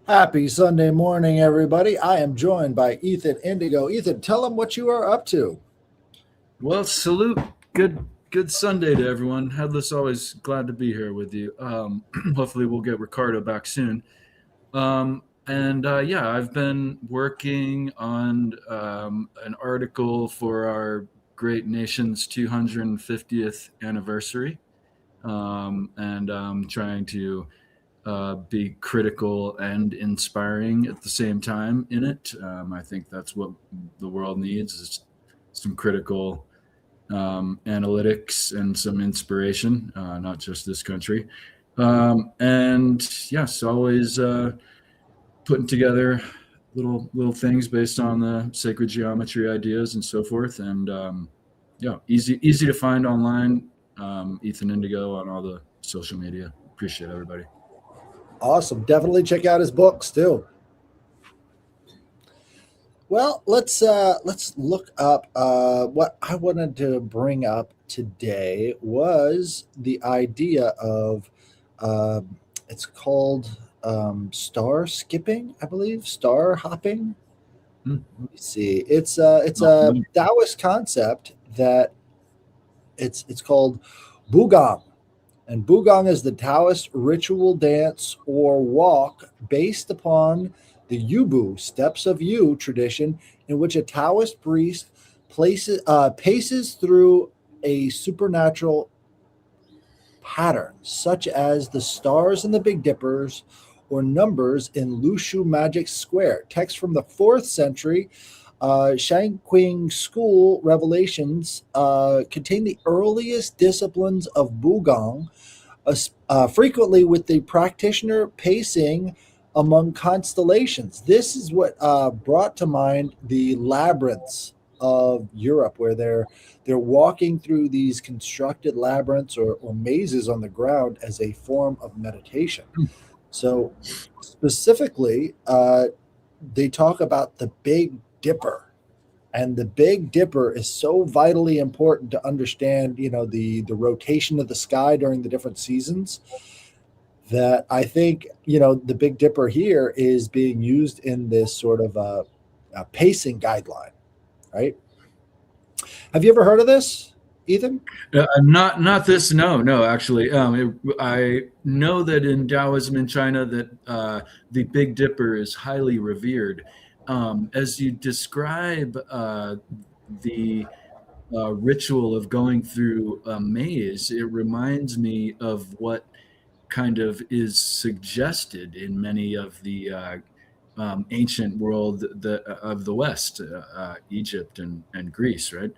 Happy Sunday morning, everybody. I am joined by Ethan Indigo. Ethan, tell them what you are up to. Well, salute. Good Sunday to everyone. Headless, always glad to be here with you. Hopefully, we'll get Ricardo back soon. And yeah, I've been working on an article for our great nation's 250th anniversary, and trying to be critical and inspiring at the same time in it. I think that's what the world needs is some critical analytics and some inspiration, not just this country. And yes, always putting together little things based on the sacred geometry ideas and so forth. And yeah, easy to find online. Ethan Indigo on all the social media. Appreciate everybody. Awesome. Definitely check out his books too. Well, let's look up what I wanted to bring up today was the idea of it's called star skipping, I believe, star hopping. Hmm. Let me see. It's a Taoist concept that it's called Bugong. And Bugong is the Taoist ritual dance or walk based upon the Yubu, Steps of Yu tradition, in which a Taoist priest paces through a supernatural pattern, such as the stars in the Big Dippers or numbers in Lushu Magic Square. Text from the 4th century Shangqing school revelations contain the earliest disciplines of Bugong, frequently with the practitioner pacing among constellations. This is what brought to mind the labyrinths of Europe, where they're walking through these constructed labyrinths or mazes on the ground as a form of meditation. So, specifically, they talk about the Big Dipper, and the Big Dipper is so vitally important to understand, the rotation of the sky during the different seasons, that I think, the Big Dipper here is being used in this sort of a pacing guideline, right? Have you ever heard of this, Ethan? Not this. No. Actually, I know that in Taoism in China that the Big Dipper is highly revered. As you describe the ritual of going through a maze, it reminds me of what kind of is suggested in many of the ancient world of the West, Egypt and Greece, right?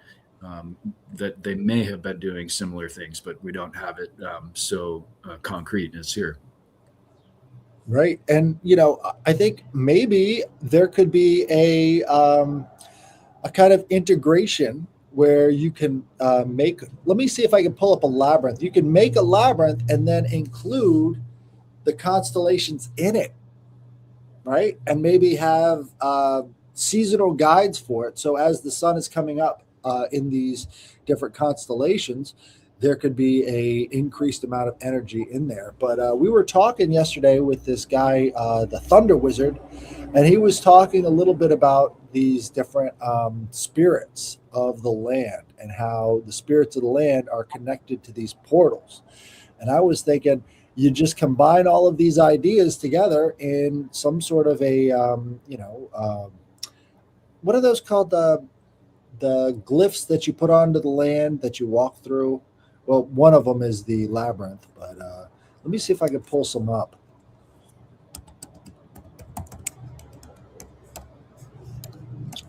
That they may have been doing similar things, but we don't have it so concrete as here. Right. And, I think maybe there could be a kind of integration where you can let me see if I can pull up a labyrinth. You can make a labyrinth and then include the constellations in it, right? And maybe have seasonal guides for it. So as the sun is coming up in these different constellations, there could be a increased amount of energy in there. But we were talking yesterday with this guy, the Thunder Wizard, and he was talking a little bit about these different spirits of the land and how the spirits of the land are connected to these portals. And I was thinking, you just combine all of these ideas together in some sort of a, what are those called? The glyphs that you put onto the land that you walk through. Well, one of them is the labyrinth, but let me see if I can pull some up.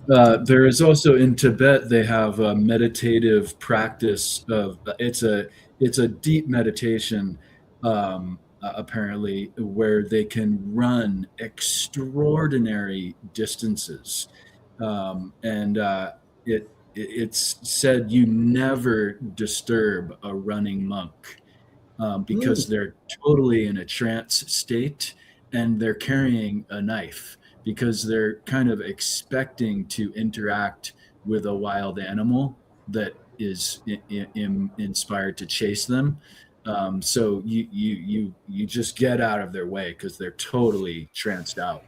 There is also in Tibet they have a meditative practice of it's a deep meditation, apparently, where they can run extraordinary distances, and it's said you never disturb a running monk, because Mm, they're totally in a trance state and they're carrying a knife because they're kind of expecting to interact with a wild animal that is inspired to chase them. So you just get out of their way because they're totally tranced out.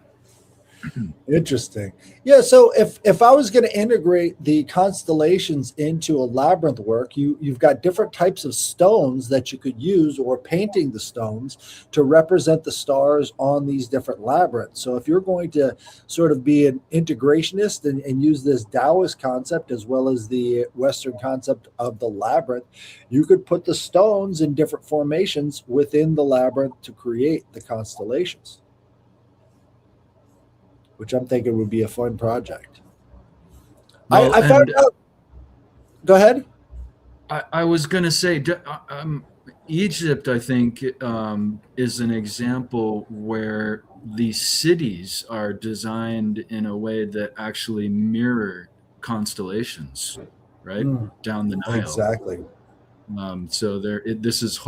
Interesting. Yeah, so if I was going to integrate the constellations into a labyrinth work, you've got different types of stones that you could use, or painting the stones to represent the stars on these different labyrinths. So if you're going to sort of be an integrationist and use this Taoist concept as well as the Western concept of the labyrinth, you could put the stones in different formations within the labyrinth to create the constellations, which I'm thinking would be a fun project. Well, I found and out. Go ahead. I was going to say, Egypt, I think, is an example where the cities are designed in a way that actually mirror constellations, right? Mm, Down the Nile. exactly. So this is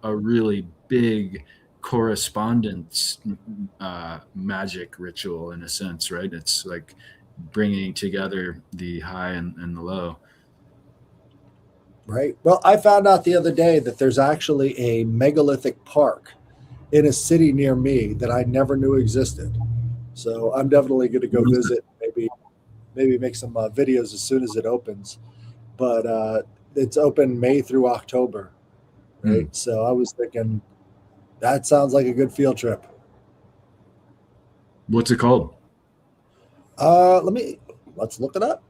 a really big correspondence magic ritual in a sense, right? It's like bringing together the high and the low. Right. Well, I found out the other day that there's actually a megalithic park in a city near me that I never knew existed. So I'm definitely going to go visit. Maybe make some videos as soon as it opens. But it's open May through October. Right. Hmm. So I was thinking that sounds like a good field trip. What's it called? Let's look it up.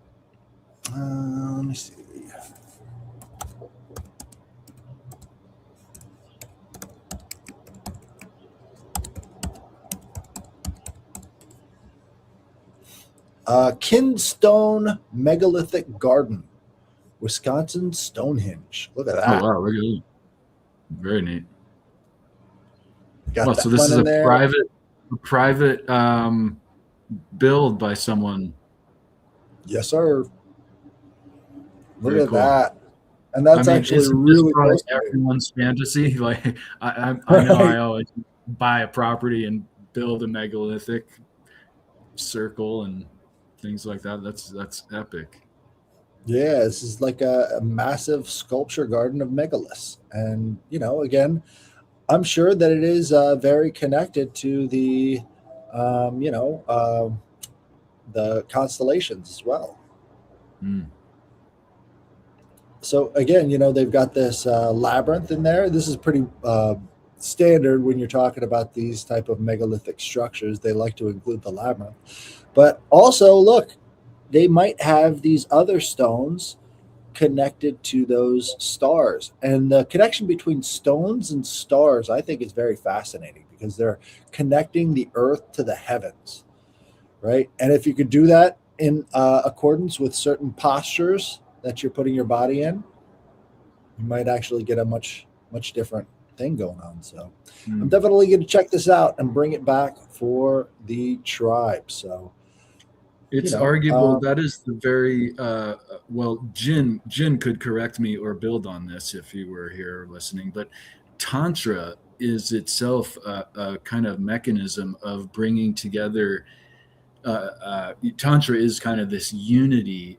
Let me see. Kinstone Megalithic Garden, Wisconsin Stonehenge. Look at Oh that. wow, look at that. Very neat. Got Well, that so this one is in a there. private build by someone. Yes, sir. Look Very at cool. that. And I that's mean, actually isn't this really probably close to me. everyone's fantasy? Like, I know I Right. always buy a property and build a megalithic circle and things like that. That's epic. Yeah, this is like a massive sculpture garden of megaliths. And, again, I'm sure that it is very connected to um, you know, uh, the constellations as well. Mm. So again, they've got this labyrinth in there. This is pretty standard when you're talking about these type of megalithic structures. They like to include the labyrinth, but also look, they might have these other stones connected to those stars, and the connection between stones and stars, I think, is very fascinating because they're connecting the earth to the heavens, right? And if you could do that in accordance with certain postures that you're putting your body in, you might actually get a much different thing going on. So I'm Mm. definitely going to check this out and bring it back for the tribe. So you It's know, arguable um, that is the very well. Jin could correct me or build on this if he were here listening. But tantra is itself a kind of mechanism of bringing together. Tantra is kind of this unity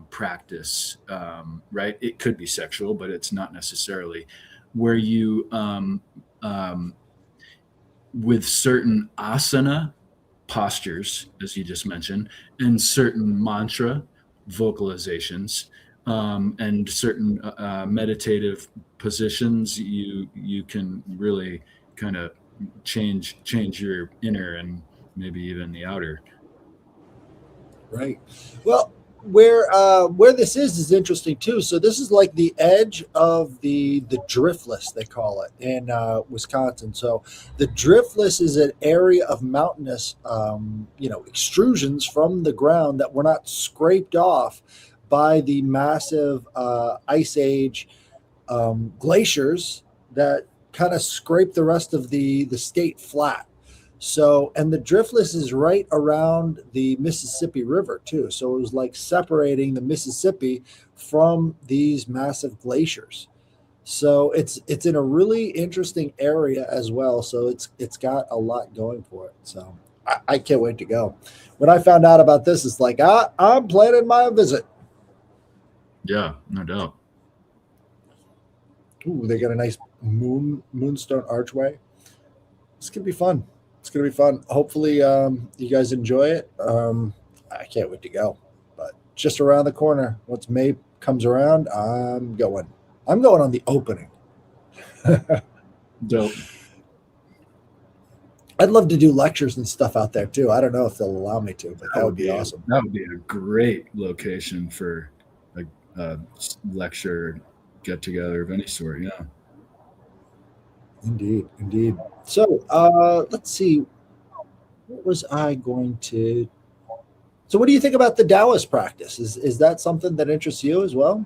practice, right? It could be sexual, but it's not necessarily. Where you, with certain asana postures, as you just mentioned, and certain mantra vocalizations, and certain meditative positions, you can really kind of change your inner and maybe even the outer. right. Well, where this is interesting too. So this is like the edge of the driftless, they call it in Wisconsin. So the driftless is an area of mountainous, extrusions from the ground that were not scraped off by the massive ice age glaciers that kind of scrape the rest of the state flat. So, and the driftless is right around the Mississippi River too. So it was like separating the Mississippi from these massive glaciers. So it's in a really interesting area as well. So it's got a lot going for it. So I can't wait to go. When I found out about this, it's like I'm planning my visit. Yeah, no doubt. Ooh, they got a Moonstone Archway. It's gonna be fun. It's gonna be fun. Hopefully, you guys enjoy it. I can't wait to go. But just around the corner, once May comes around, I'm going. I'm going on the opening. Dope. I'd love to do lectures and stuff out there too. I don't know if they'll allow me to, but that would be awesome. That would be a great location for a lecture get together of any sort. Yeah. Indeed, indeed. So let's see. What was I going to? So, what do you think about the Taoist practice? Is that something that interests you as well?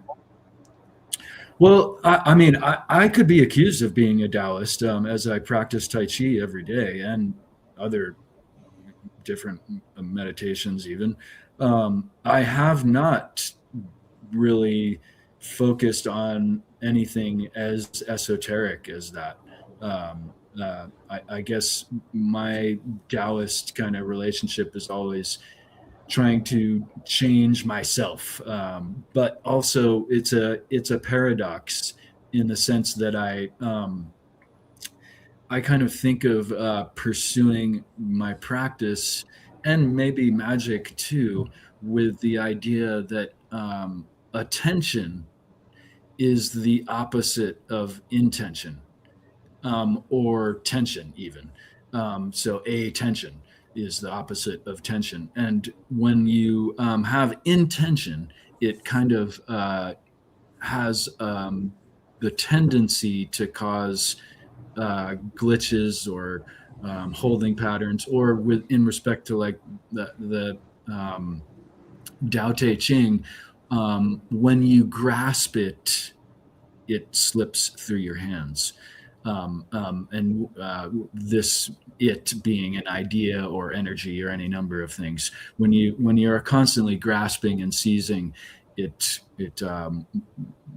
Well, I mean, I could be accused of being a Taoist as I practice Tai Chi every day and other different meditations, even. I have not really focused on anything as esoteric as that. I guess my Taoist kind of relationship is always trying to change myself, but also it's a paradox in the sense that I kind of think of pursuing my practice and maybe magic too, with the idea that attention is the opposite of intention, or tension even. So attention is the opposite of tension. And when you have intention, it kind of has the tendency to cause glitches or holding patterns, or in respect to like the Tao Te Ching, when you grasp it, it slips through your hands. And this it being an idea or energy or any number of things. When you're constantly grasping and seizing, it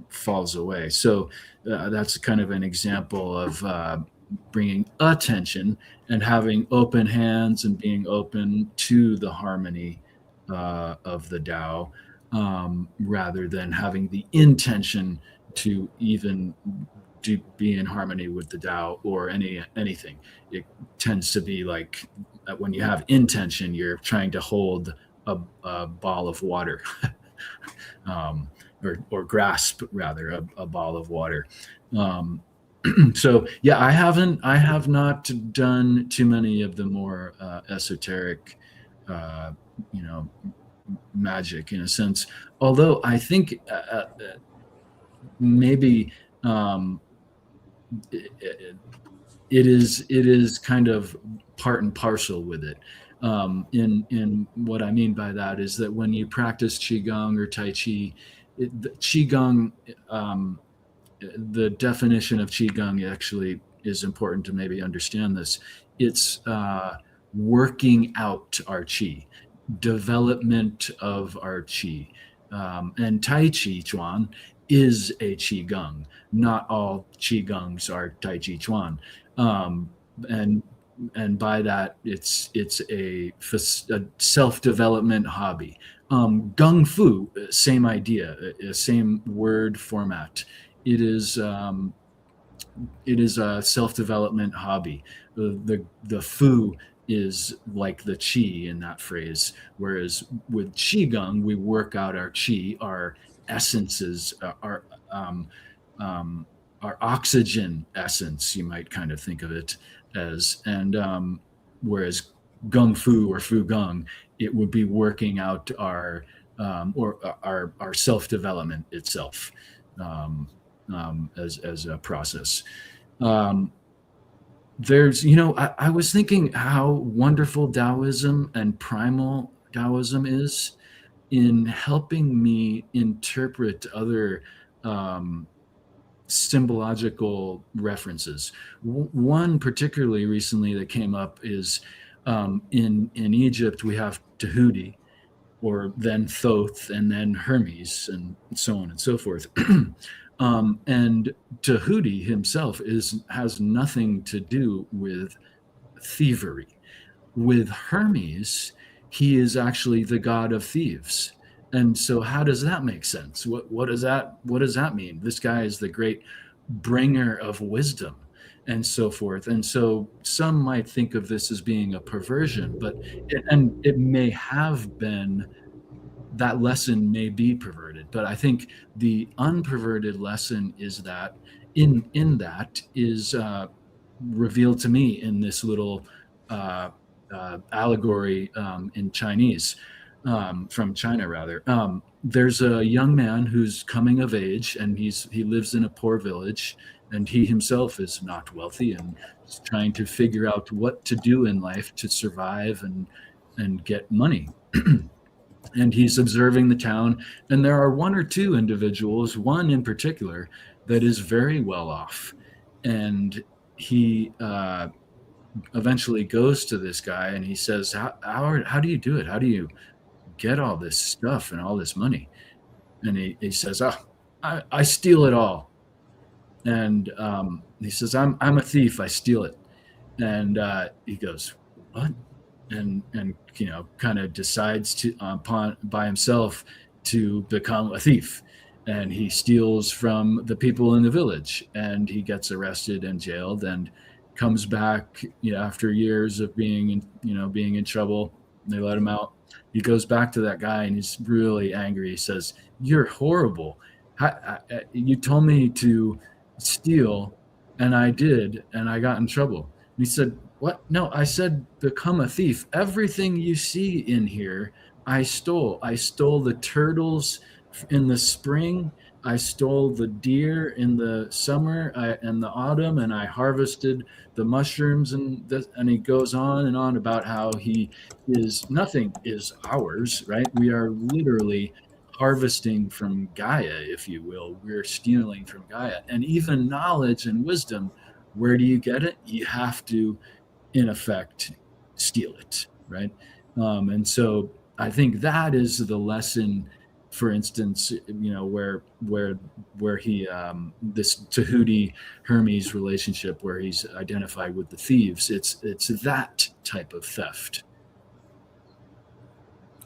falls away. So that's kind of an example of bringing attention and having open hands and being open to the harmony of the Tao, rather than having the intention to even to be in harmony with the Tao or anything. It tends to be like when you have intention, you're trying to hold a ball of water, or grasp rather a ball of water. So yeah, I have not done too many of the more esoteric, magic in a sense. Although I think maybe it is kind of part and parcel with it. In what I mean by that is that when you practice qigong or tai chi, qigong, the definition of qigong actually is important to maybe understand this. It's working out our qi, development of our qi, and Tai Chi Chuan is a qigong. Not all qigongs are Tai Chi Chuan, and by that it's a self-development hobby. Gung Fu, same idea, same word format. It is a self-development hobby. The Fu is like the Qi in that phrase, whereas with Qigong we work out our Qi, our essences, our oxygen essence, you might kind of think of it as, and whereas Gung Fu or Fu Gong, it would be working out our self-development itself, as a process. There's, I was thinking how wonderful Taoism and primal Taoism is in helping me interpret other symbological references. One particularly recently that came up is in Egypt we have Tahuti, or then Thoth, and then Hermes, and so on and so forth. And Tahuti himself has nothing to do with thievery. With Hermes, he is actually the god of thieves. And so how does that make sense? What does that mean? This guy is the great bringer of wisdom and so forth. And so some might think of this as being a perversion, but it may have been, that lesson may be perverted, but I think the unperverted lesson is that in that is revealed to me in this little uh, allegory in Chinese, from China rather. There's a young man who's coming of age, and he lives in a poor village, and he himself is not wealthy, and is trying to figure out what to do in life to survive and get money. And he's observing the town, and there are one or two individuals, one in particular, that is very well off, and he eventually goes to this guy and he says, how do you do it? How do you get all this stuff and all this money? And he says, oh, I steal it all. And he says, I'm a thief, I steal it. And he goes, what? And kind of decides to by himself to become a thief, and he steals from the people in the village, and he gets arrested and jailed, and comes back, after years of being in trouble. They let him out. He goes back to that guy, and he's really angry. He says, you're horrible. You told me to steal, and I did, and I got in trouble. And he said, what? No, I said become a thief. Everything you see in here, I stole. I stole the turtles in the spring. I stole the deer in the summer and the autumn, and I harvested the mushrooms. And he goes on and on about how nothing is ours, right? We are literally harvesting from Gaia, if you will. We're stealing from Gaia. And even knowledge and wisdom, where do you get it? You have to, in effect, steal it, right? And so I think that is the lesson. For instance, where he this Tahuti Hermes relationship, where he's identified with the thieves, it's that type of theft.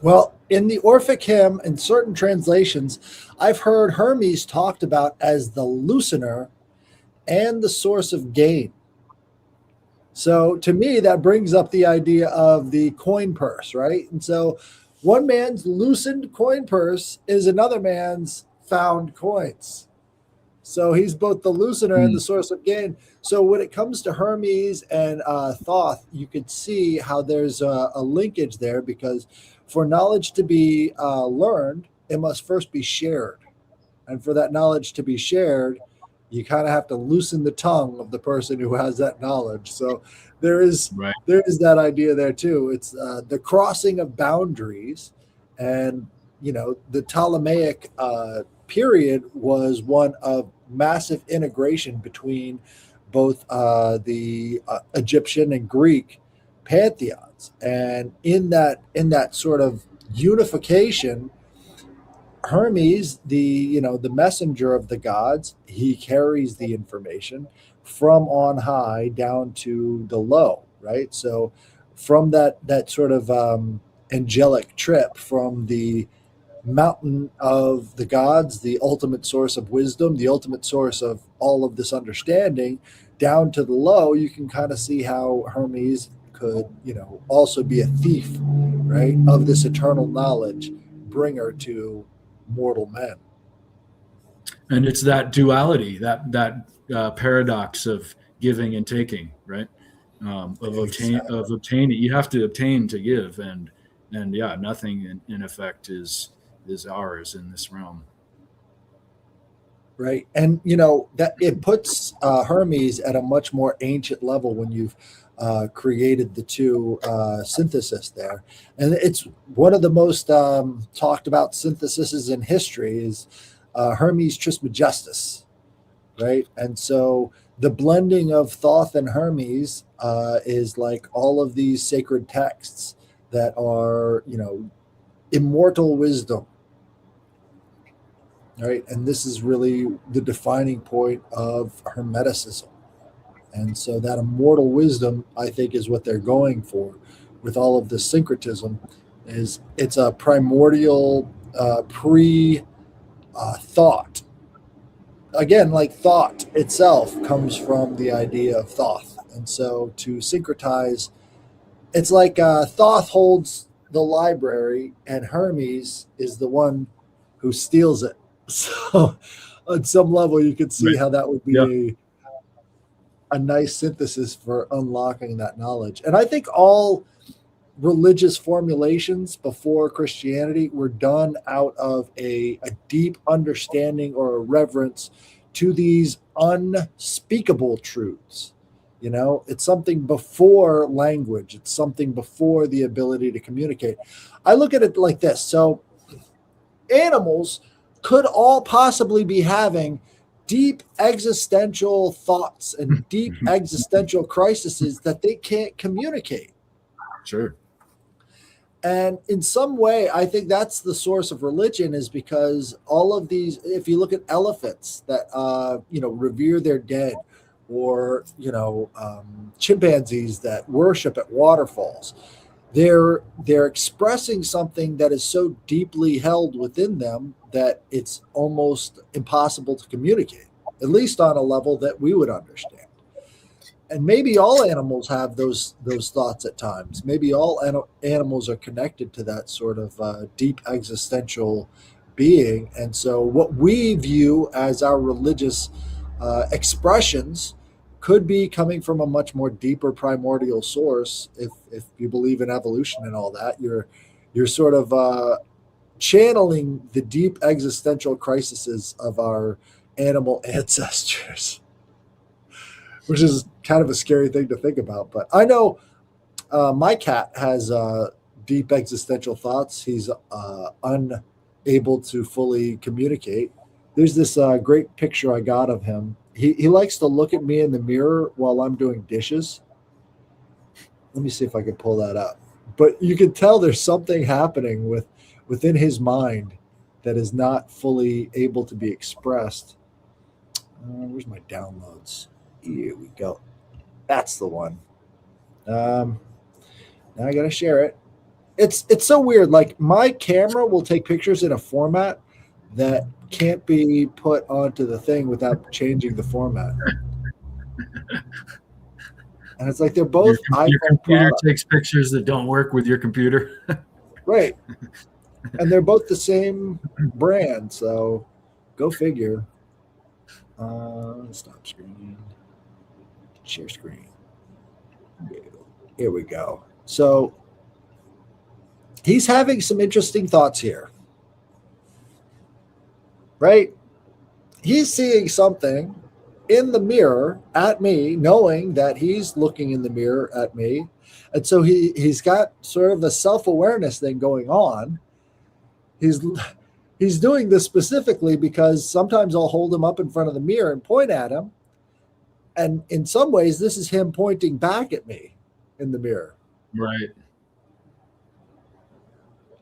Well, in the Orphic hymn, in certain translations, I've heard Hermes talked about as the loosener and the source of gain. So to me, that brings up the idea of the coin purse, right? And so one man's loosened coin purse is another man's found coins. So he's both the loosener and the source of gain. So when it comes to Hermes and Thoth, you could see how there's a linkage there, because for knowledge to be learned, it must first be shared. And for that knowledge to be shared, you kind of have to loosen the tongue of the person who has that knowledge. So there is that idea there too. It's the crossing of boundaries, and the Ptolemaic period was one of massive integration between both the Egyptian and Greek pantheons, and in that sort of unification, Hermes, the messenger of the gods, he carries the information from on high down to the low, right? So from that sort of angelic trip from the mountain of the gods, the ultimate source of wisdom, the ultimate source of all of this understanding, down to the low, you can kind of see how Hermes could, also be a thief, right, of this eternal knowledge, bringer to mortal men. And it's that duality, that paradox of giving and taking, right? Of obtaining. You have to obtain to give, and yeah, nothing in effect is ours in this realm. Right, and that it puts Hermes at a much more ancient level when you've created the two synthesis there, and it's one of the most talked about syntheses in history is Hermes Trismegistus, right? And so the blending of Thoth and Hermes is like all of these sacred texts that are immortal wisdom, right? And this is really the defining point of Hermeticism. And so that immortal wisdom, I think, is what they're going for with all of this syncretism. It's a primordial thought again, like thought itself comes from the idea of Thoth. And so to syncretize, it's like Thoth holds the library and Hermes is the one who steals it. So on some level, you could see Right. how that would Yeah. be a nice synthesis for unlocking that knowledge. And I think all religious formulations before Christianity were done out of a deep understanding or a reverence to these unspeakable truths. You know, it's something before language, it's something before the ability to communicate. I look at it like this. So, animals could all possibly be having deep existential thoughts and deep existential crises that they can't communicate. Sure. And in some way, I think that's the source of religion, is because all of these, if you look at elephants that, revere their dead, or, chimpanzees that worship at waterfalls, they're expressing something that is so deeply held within them that it's almost impossible to communicate, at least on a level that we would understand. And maybe all animals have those thoughts at times. Maybe all animals are connected to that sort of deep existential being. And so, what we view as our religious expressions could be coming from a much more deeper primordial source. If you believe in evolution and all that, you're sort of channeling the deep existential crises of our animal ancestors, which is kind of a scary thing to think about. But I know my cat has deep existential thoughts. He's unable to fully communicate. There's this great picture I got of him. He likes to look at me in the mirror while I'm doing dishes. Let me see if I can pull that up. But you can tell there's something happening within his mind that is not fully able to be expressed. Where's my downloads? Here we go. That's the one. Now I gotta share it. It's so weird. Like, my camera will take pictures in a format that can't be put onto the thing without changing the format. And it's like they're both Your iPhone computer products, takes pictures that don't work with your computer. right? And they're both the same brand. So go figure. Stop screen. Share screen. Here we go. So he's having some interesting thoughts here, right? He's seeing something in the mirror at me, knowing that he's looking in the mirror at me. And so he's got sort of a self-awareness thing going on. He's doing this specifically because sometimes I'll hold him up in front of the mirror and point at him. And in some ways, this is him pointing back at me in the mirror. Right.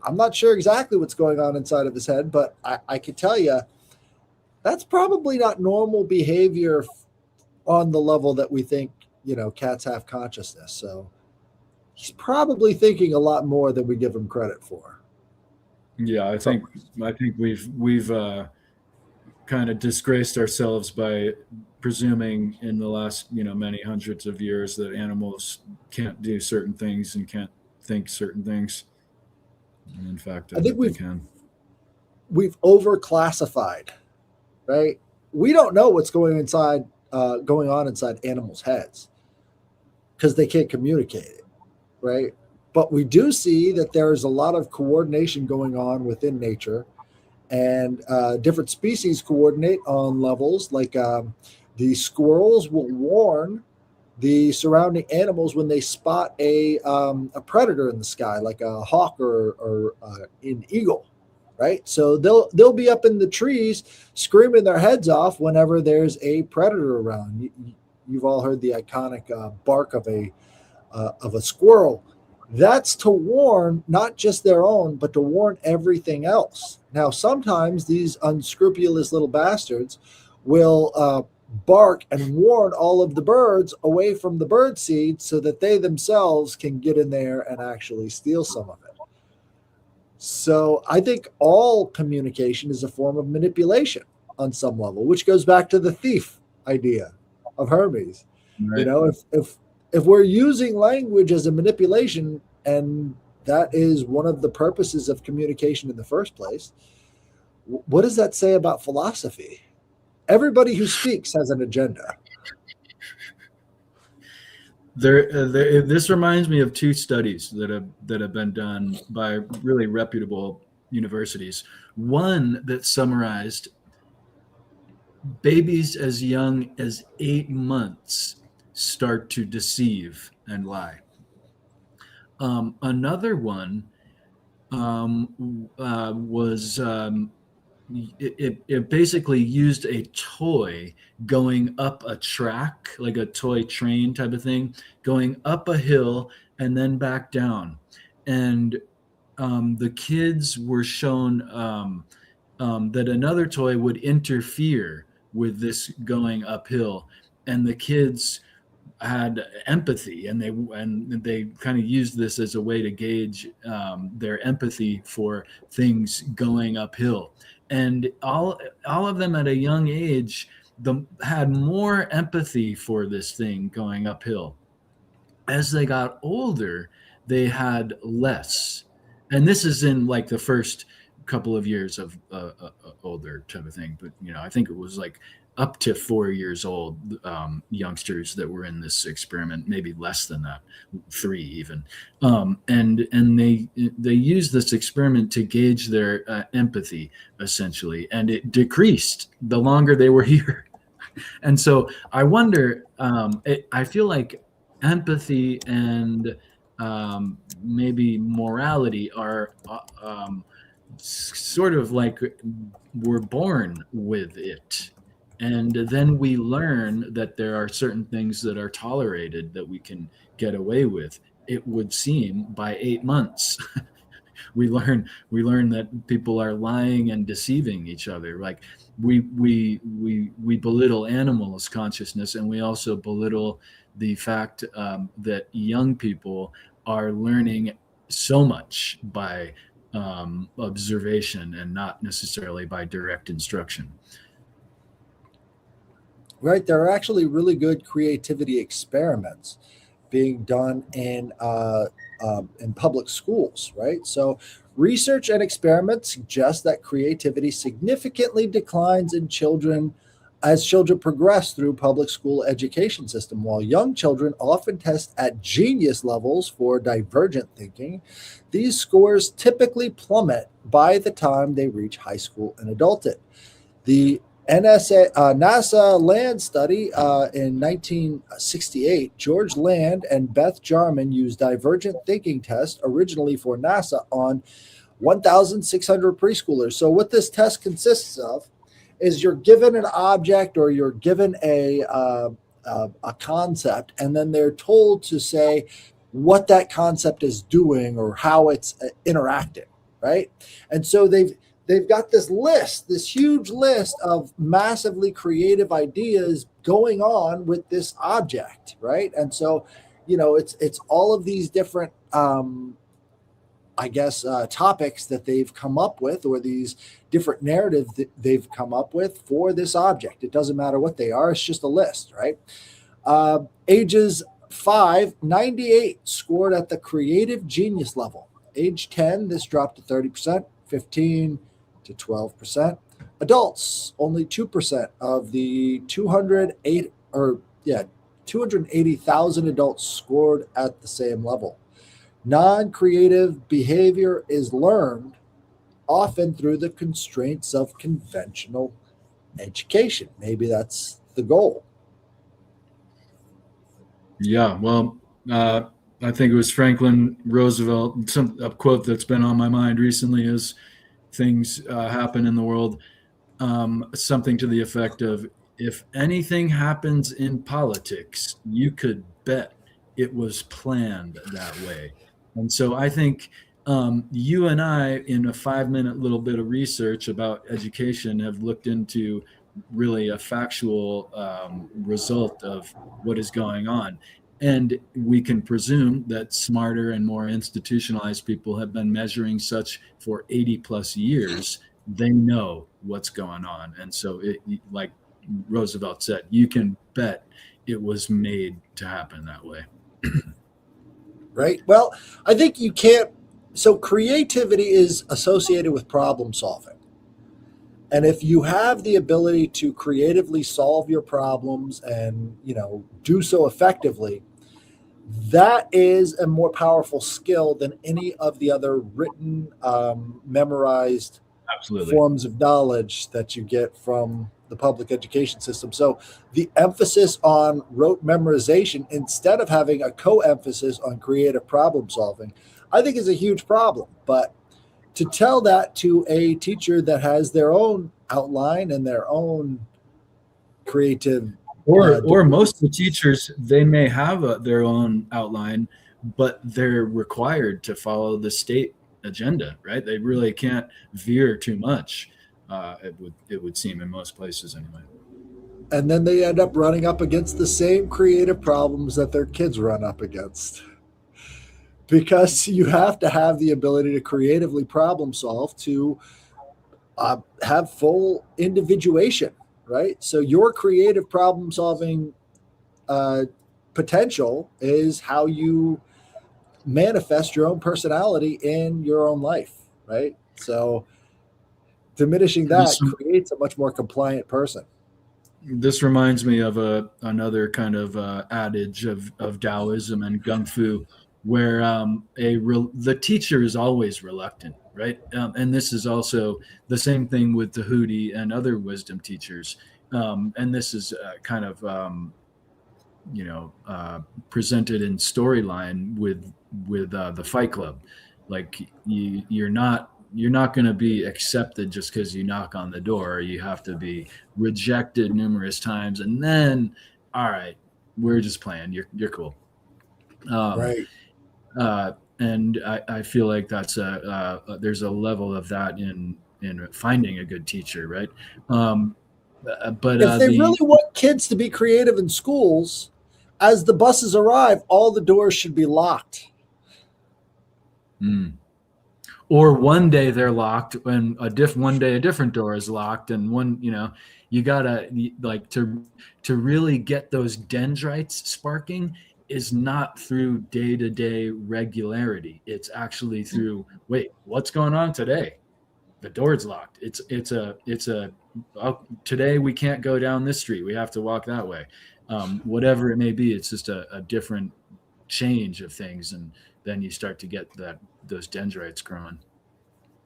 I'm not sure exactly what's going on inside of his head, but I can tell you that's probably not normal behavior on the level that we think, cats have consciousness. So he's probably thinking a lot more than we give him credit for. Yeah, I think we've kind of disgraced ourselves by presuming in the last many hundreds of years that animals can't do certain things and can't think certain things. And in fact, I think they can. We've overclassified, right? We don't know what's going on inside animals' heads because they can't communicate it, right? But we do see that there's a lot of coordination going on within nature, and different species coordinate on levels. Like the squirrels will warn the surrounding animals when they spot a predator in the sky, like a hawk or an eagle, right? So they'll be up in the trees screaming their heads off whenever there's a predator around. You've all heard the iconic bark of a squirrel. That's to warn not just their own, but to warn everything else. Now, sometimes these unscrupulous little bastards will bark and warn all of the birds away from the bird seed so that they themselves can get in there and actually steal some of it. So I think all communication is a form of manipulation. on some level, which goes back to the thief idea of Hermes. You Right. know, if we're using language as a manipulation, and that is one of the purposes of communication in the first place, what does that say about philosophy? Everybody who speaks has an agenda. This reminds me of two studies that have been done by really reputable universities. One that summarized babies as young as 8 months start to deceive and lie. Another one was it basically used a toy going up a track, like a toy train type of thing, going up a hill and then back down. And the kids were shown that another toy would interfere with this going uphill. And the kids had empathy, and they kind of used this as a way to gauge their empathy for things going uphill. And all of them at a young age had more empathy for this thing going uphill. As they got older, they had less. And this is in like the first couple of years of older type of thing. But I think it was like up to 4 years old youngsters that were in this experiment, maybe less than that, 3 even. And they used this experiment to gauge their empathy, essentially, and it decreased the longer they were here. And so I wonder, I feel like empathy and maybe morality are sort of like we're born with it. And then we learn that there are certain things that are tolerated that we can get away with. It would seem by 8 months. we learn that people are lying and deceiving each other. Like we belittle animals' consciousness, and we also belittle the fact that young people are learning so much by observation and not necessarily by direct instruction. Right. There are actually really good creativity experiments being done in public schools, right? So research and experiments suggest that creativity significantly declines in children as children progress through public school education system. While young children often test at genius levels for divergent thinking, these scores typically plummet by the time they reach high school and adulthood. The NASA Land study in 1968, George Land and Beth Jarman used divergent thinking tests originally for NASA on 1,600 preschoolers. So what this test consists of is you're given an object or you're given a concept, and then they're told to say what that concept is doing or how it's interacting, right? And so they've got this list, this huge list of massively creative ideas going on with this object, right? And so, it's all of these different, topics that they've come up with, or these different narratives that they've come up with for this object. It doesn't matter what they are; it's just a list, right? Ages 5, 98 scored at the creative genius level. Age 10, this dropped to 30%. 15 to 12%. Adults, only 2% of the 280,000 adults scored at the same level. Non-creative behavior is learned often through the constraints of conventional education. Maybe that's the goal. Yeah, well, I think it was Franklin Roosevelt. A quote that's been on my mind recently is, things happen in the world, something to the effect of, if anything happens in politics, you could bet it was planned that way. And so I think you and I, in a 5-minute little bit of research about education, have looked into really a factual result of what is going on. And we can presume that smarter and more institutionalized people have been measuring such for 80 plus years. they know what's going on. And so like Roosevelt said, you can bet it was made to happen that way. Right. Well, I think you can't. So creativity is associated with problem solving. And if you have the ability to creatively solve your problems and, do so effectively, that is a more powerful skill than any of the other written, memorized Absolutely. forms of knowledge that you get from the public education system. So the emphasis on rote memorization instead of having a co-emphasis on creative problem solving, I think is a huge problem. But to tell that to a teacher that has their own outline and their own creative Or most of the teachers, they may have their own outline, but they're required to follow the state agenda, right? They really can't veer too much. It would seem in most places anyway. and then they end up running up against the same creative problems that their kids run up against, because you have to have the ability to creatively problem solve to have full individuation, right? So your creative problem solving uh, potential is how you manifest your own personality in your own life, right? So diminishing This that creates a much more compliant person. this reminds me of another kind of adage of Taoism and Kung Fu, where the teacher is always reluctant, right? And this is also the same thing with Tahuti and other wisdom teachers. And this is kind of presented in storyline with the Fight Club. Like you're not going to be accepted just because you knock on the door. You have to be rejected numerous times, and then, all right, we're just playing. You're cool. Um, Right. and I feel like there's a level of that in finding a good teacher, right? But If they the really want kids to be creative in schools, as the buses arrive, all the doors should be locked. mm, or one day they're locked and one day a different door is locked, and you gotta like to really get those dendrites sparking is not through day-to-day regularity. It's actually through, wait, what's going on today? The door's locked. It's a today we can't go down this street, we have to walk that way. Whatever it may be, it's just a different change of things, and then you start to get those dendrites growing.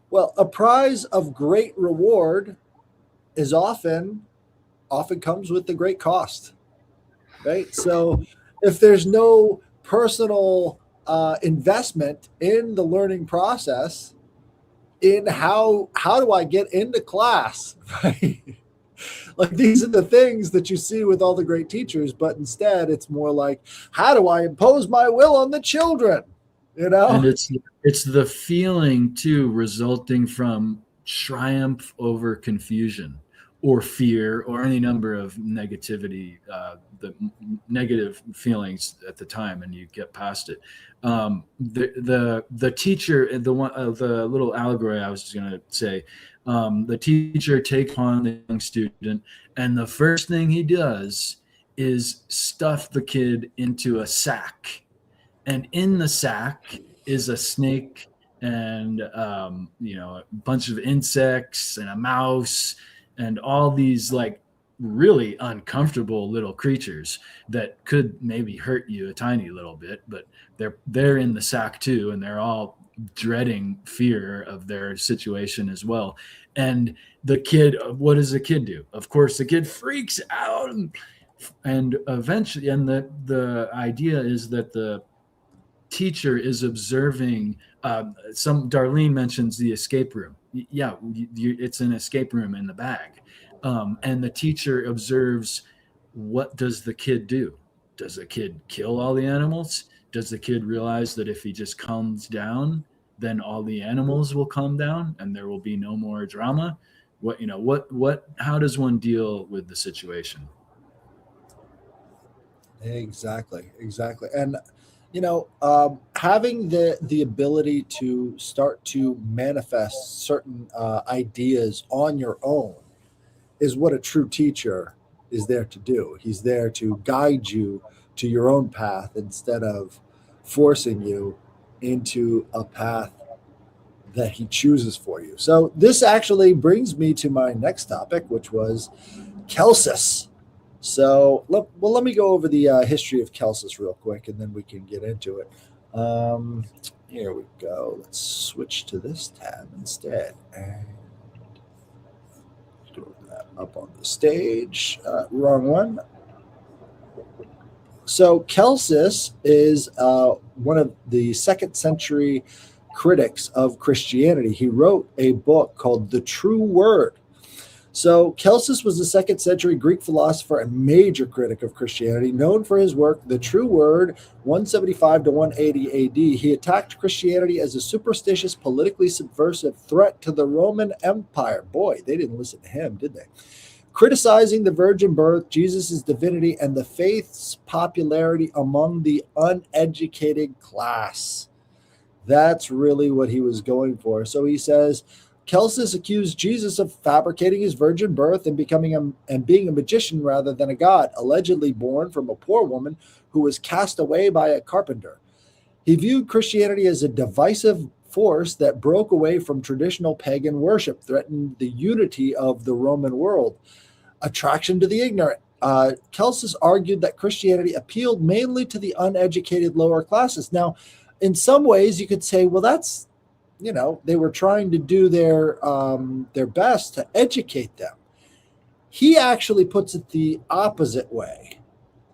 Well, a prize of great reward is often comes with the great cost, right? So if there's no personal investment in the learning process, in how do I get into class, right? Like these are the things that you see with all the great teachers, but instead it's more like, how do I impose my will on the children? You And know? it's the feeling too, resulting from triumph over confusion or fear or any number of negativity, the negative feelings at the time, and you get past it. The teacher, the little allegory I was just going to say, the teacher takes on the young student, and the first thing he does is stuff the kid into a sack, and in the sack is a snake and a bunch of insects and a mouse and all these like really uncomfortable little creatures that could maybe hurt you a tiny little bit, but they're in the sack too, and they're all dreading fear of their situation as well. And the kid, what does the kid do? Of course the kid freaks out, and eventually, and the idea is that the teacher is observing. Some Darlene mentions the escape room. Yeah, it's an escape room in the bag, and the teacher observes, what does the kid do? Does the kid kill all the animals? Does the kid realize that if he just calms down, then all the animals will calm down and there will be no more drama? What how does one deal with the situation? Exactly. And Having the ability to start to manifest certain ideas on your own is what a true teacher is there to do. He's there to guide you to your own path instead of forcing you into a path that he chooses for you. So this actually brings me to my next topic, which was Celsus. So let me go over the history of Celsus real quick, and then we can get into it. Here we go. Let's switch to this tab instead, and throw that up on the stage. Wrong one. So Celsus is one of the second century critics of Christianity. He wrote a book called The True Word. So Celsus was a second century Greek philosopher and major critic of Christianity, known for his work, The True Word, 175 to 180 AD. He attacked Christianity as a superstitious, politically subversive threat to the Roman Empire. Boy, they didn't listen to him, did they? Criticizing the virgin birth, Jesus' divinity, and the faith's popularity among the uneducated class. That's really what he was going for. So he says, Celsus accused Jesus of fabricating his virgin birth and being a magician rather than a god, allegedly born from a poor woman who was cast away by a carpenter. He viewed Christianity as a divisive force that broke away from traditional pagan worship, threatened the unity of the Roman world. Attraction to the ignorant. Celsus argued that Christianity appealed mainly to the uneducated lower classes. Now, in some ways, you could say, well, that's, they were trying to do their best to educate them. He actually puts it the opposite way.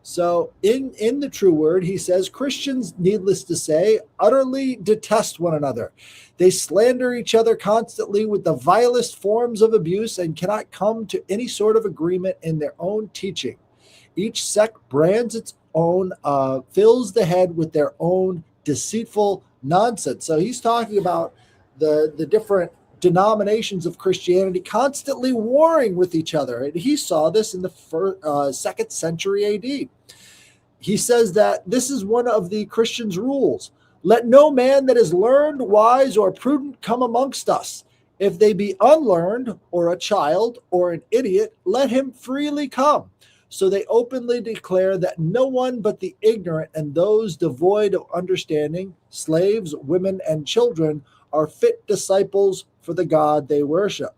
So in The True Word, he says, Christians, needless to say, utterly detest one another. They slander each other constantly with the vilest forms of abuse and cannot come to any sort of agreement in their own teaching. Each sect brands its own, fills the head with their own deceitful nonsense. So he's talking about the different denominations of Christianity constantly warring with each other. And he saw this in the second century AD. He says that this is one of the Christians' rules. Let no man that is learned, wise, or prudent come amongst us. If they be unlearned, or a child, or an idiot, let him freely come. So they openly declare that no one but the ignorant and those devoid of understanding, slaves, women, and children, are fit disciples for the God they worship.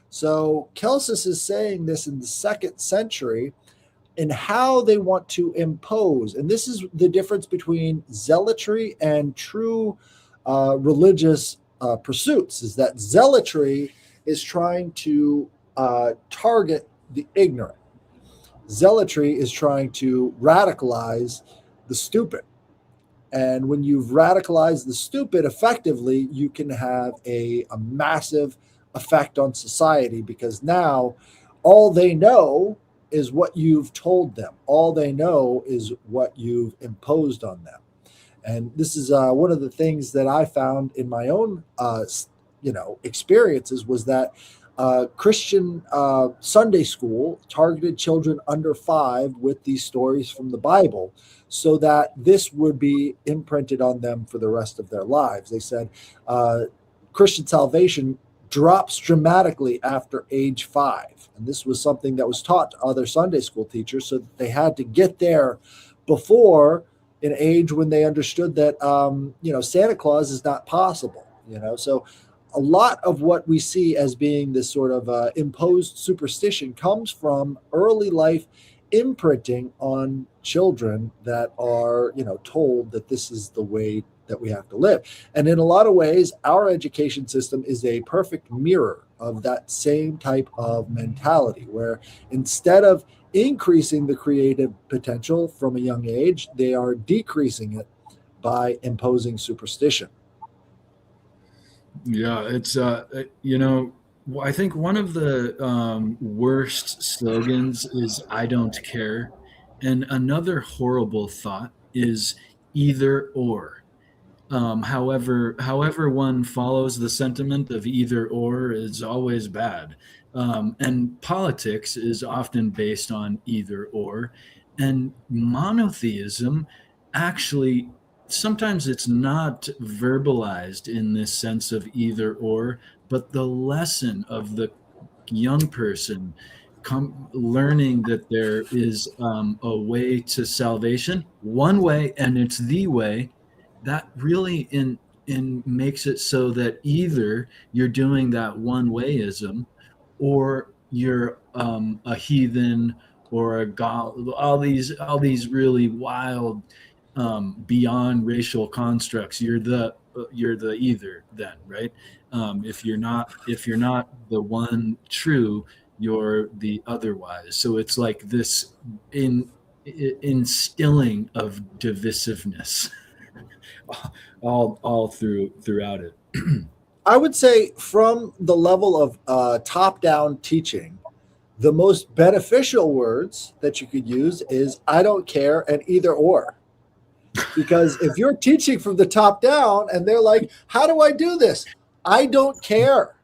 So Celsus is saying this in the second century in how they want to impose. And this is the difference between zealotry and true religious pursuits, is that zealotry is trying to target the ignorant. Zealotry is trying to radicalize the stupid. And when you've radicalized the stupid effectively, you can have a massive effect on society, because now all they know is what you've told them. All they know is what you've imposed on them. And this is one of the things that I found in my own, experiences, was that Christian Sunday school targeted children under 5 with these stories from the Bible, so that this would be imprinted on them for the rest of their lives. They said Christian salvation drops dramatically after age 5. And this was something that was taught to other Sunday school teachers, so that they had to get there before an age when they understood that, Santa Claus is not possible, So a lot of what we see as being this sort of imposed superstition comes from early life imprinting on children that are, told that this is the way that we have to live. And in a lot of ways, our education system is a perfect mirror of that same type of mentality, where instead of increasing the creative potential from a young age, they are decreasing it by imposing superstition. Yeah, it's I think one of the worst slogans is "I don't care," and another horrible thought is "either or." However one follows the sentiment of either or is always bad, and politics is often based on either or, and monotheism actually sometimes it's not verbalized in this sense of either or, but the lesson of the young person learning that there is a way to salvation, one way, and it's the way, that really in makes it so that either you're doing that one wayism, or you're a heathen or a god. All these really wild, beyond racial constructs. You're the either then, right? If you're not the one true, you're the otherwise. So it's like this instilling of divisiveness all throughout it. I would say from the level of top-down teaching, the most beneficial words that you could use is "I don't care" and "either or." Because if you're teaching from the top down and they're like, "How do I do this?" I don't care.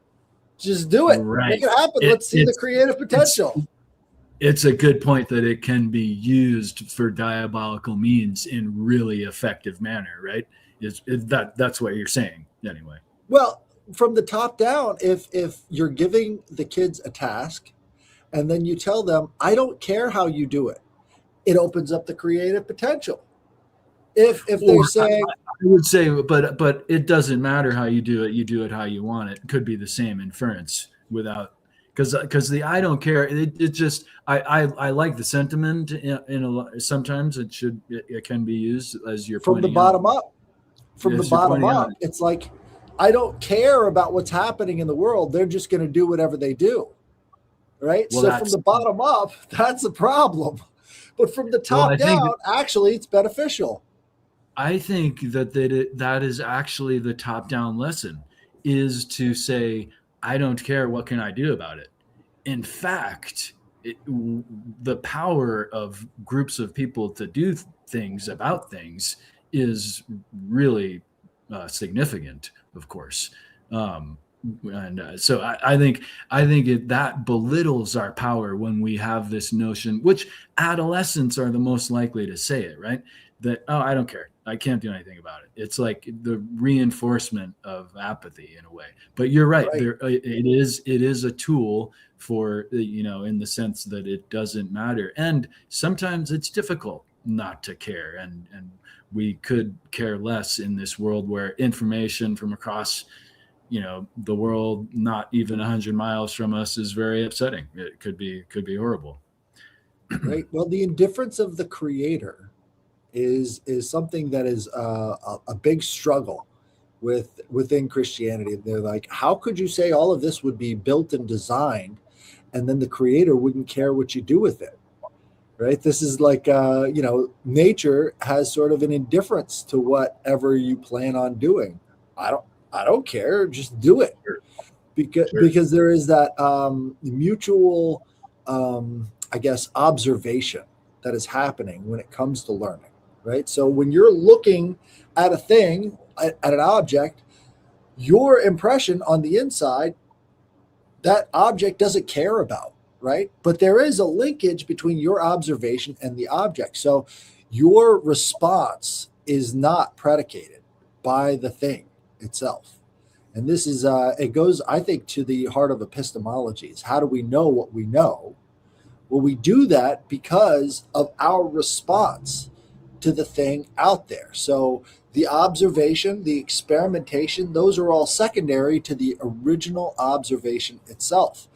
Just do it. Right. Make it happen. It, Let's see the creative it's potential. it's a good point that it can be used for diabolical means in really effective manner, right? That's what you're saying anyway. Well, from the top down, if you're giving the kids a task and then you tell them, "I don't care how you do it," it opens up the creative potential. If they're Or saying, I would say, but it doesn't matter how you do it. You do it how you want it. Could be the same inference without, because the "I don't care." It just I like the sentiment sometimes it can be used as you're from the pointing out. bottom up, from the As you're bottom pointing out, up, it's like, I don't care about what's happening in the world. They're just going to do whatever they do. Right. well, So from the bottom up, that's a problem. But from the well, top I think down, actually, it's beneficial. that is actually the top down lesson, is to say, I don't care, what can I do about it. In fact, the power of groups of people to do things about things is really significant, of course. And so I think that belittles our power when we have this notion, which adolescents are the most likely to say it, right? That, oh, I don't care, I can't do anything about it. It's like the reinforcement of apathy in a way. But you're right, Right. it is a tool for, in the sense that it doesn't matter, and sometimes it's difficult not to care, and we could care less in this world where information from across the world, not even 100 miles from us, is very upsetting. It could be horrible. Right. Well, the indifference of the creator is something that is a big struggle within Christianity. They're like, how could you say all of this would be built and designed, and then the creator wouldn't care what you do with it? Right. This is like, nature has sort of an indifference to whatever you plan on doing. I don't, I don't care. Just do it. Sure. because Sure. because there is that mutual, I guess, observation that is happening when it comes to learning, right? So when you're looking at a thing, at an object, your impression on the inside, that object doesn't care about, right? But there is a linkage between your observation and the object. So your response is not predicated by the thing itself. And this is, it goes, I think, to the heart of epistemology. Is how do we know what we know? Well, we do that because of our response to the thing out there. So the observation, the experimentation, those are all secondary to the original observation itself.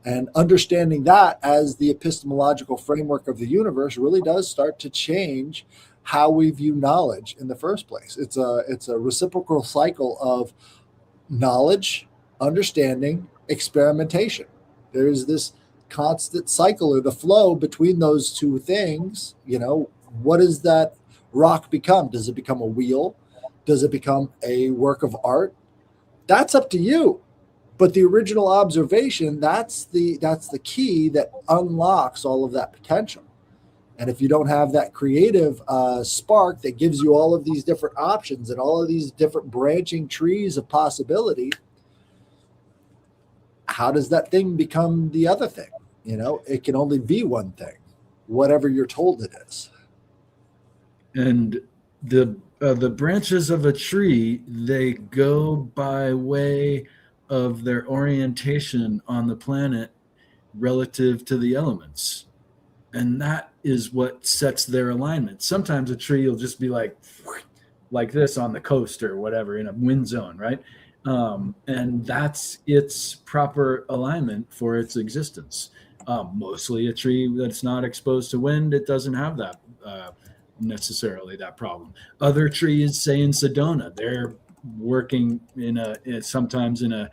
And understanding that as the epistemological framework of the universe really does start to change how we view knowledge in the first place. It's a reciprocal cycle of knowledge, understanding, experimentation. There's this constant cycle or the flow between those two things. What does that rock become? Does it become a wheel? Does it become a work of art? That's up to you. But the original observation, that's the key that unlocks all of that potential. And if you don't have that creative spark that gives you all of these different options and all of these different branching trees of possibility, how does that thing become the other thing? It can only be one thing, whatever you're told it is. And the the branches of a tree, they go by way of their orientation on the planet relative to the elements. And that is what sets their alignment. Sometimes a tree will just be like this on the coast or whatever in a wind zone, right? And that's its proper alignment for its existence. Mostly a tree that's not exposed to wind, it doesn't have that necessarily that problem. Other trees, say in Sedona, they're working sometimes in a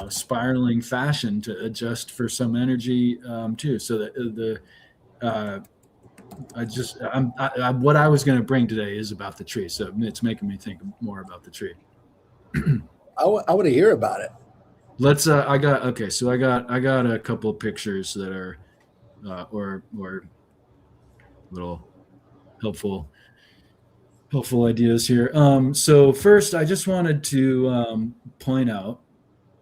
spiraling fashion to adjust for some energy too. So that uh, what I was going to bring today is about the tree. So it's making me think more about the tree. I want to hear about it. Let's. So I got a couple of pictures that are or little helpful ideas here. So first, I just wanted to point out,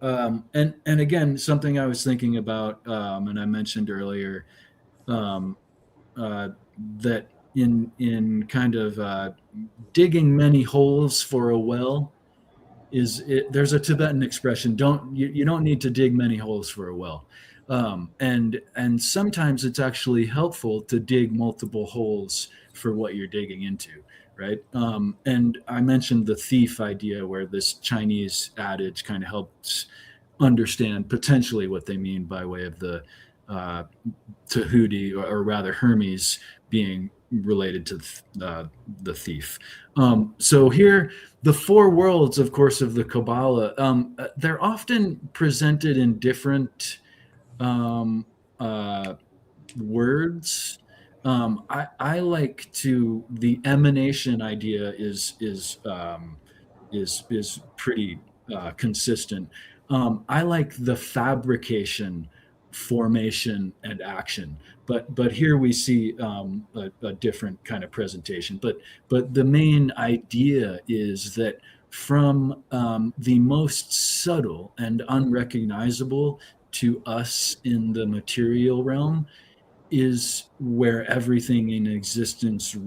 and again, something I was thinking about, and I mentioned earlier, um, uh, that in kind of digging many holes for a well there's a Tibetan expression, you don't need to dig many holes for a well. And sometimes it's actually helpful to dig multiple holes for what you're digging into, right? And I mentioned the thief idea, where this Chinese adage kind of helps understand potentially what they mean by way of the Tahuti, or rather Hermes, being related to the thief. So here, the four worlds, of course, of the Kabbalah, they're often presented in different um, uh, words. I like to the emanation idea is pretty consistent. I like the fabrication, formation, and action. But here we see a different kind of presentation. But the main idea is that from the most subtle and unrecognizable to us in the material realm is where everything in existence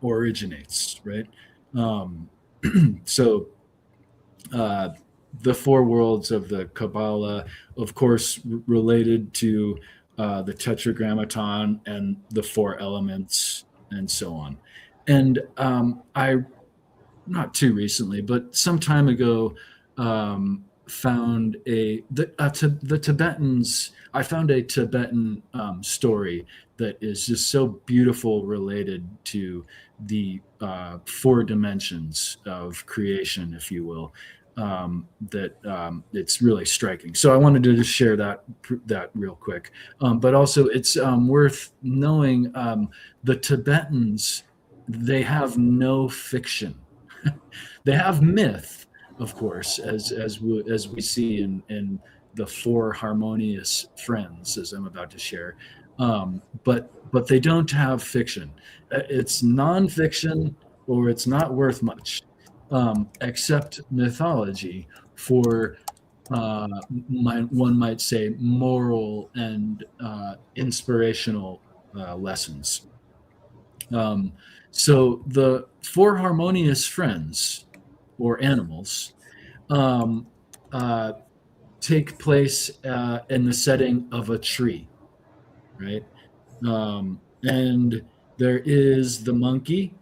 originates, right? Um, so uh, the four worlds of the Kabbalah, of course, related to the Tetragrammaton and the four elements, and so on. And I, not too recently, but some time ago, found the Tibetans. I found a Tibetan story that is just so beautiful, related to the four dimensions of creation, if you will. That it's really striking. So I wanted to just share that real quick. But also, it's worth knowing, the Tibetans, they have no fiction. They have myth, of course, as we see in the four harmonious friends, as I'm about to share. But they don't have fiction. It's nonfiction, or it's not worth much, except mythology for one might say moral and inspirational lessons. So the four harmonious friends, or animals, um, uh, take place in the setting of a tree, right? And there is the monkey,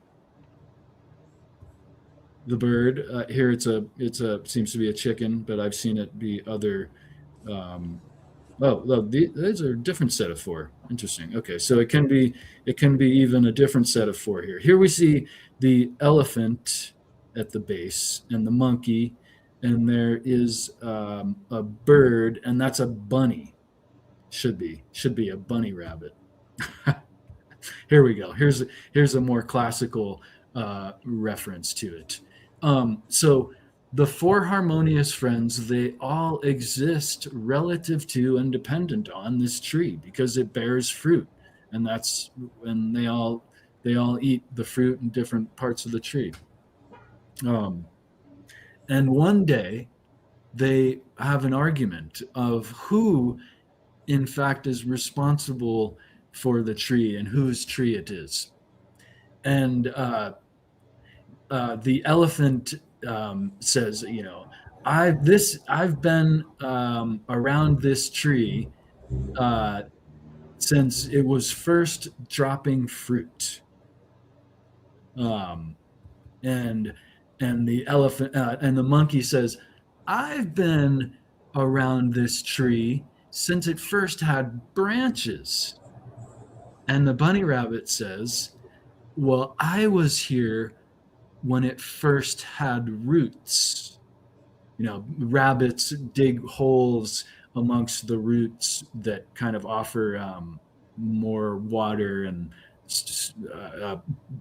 the bird. Here it's a seems to be a chicken, but I've seen it be other. Um, these are a different set of four. Interesting. Okay, so it can be even a different set of four here. Here we see the elephant at the base, and the monkey, and there is a bird, and that's a bunny. Should be a bunny rabbit. Here we go. Here's a more classical reference to it. So the four harmonious friends, they all exist relative to and dependent on this tree, because it bears fruit, and they all eat the fruit in different parts of the tree. Um, and one day they have an argument of who, in fact, is responsible for the tree and whose tree it is. And the elephant says, I've been around this tree uh, since it was first dropping fruit. Um, and the elephant and the monkey says, I've been around this tree since it first had branches. And the bunny rabbit says, well, I was here when it first had roots. Rabbits dig holes amongst the roots that kind of offer more water and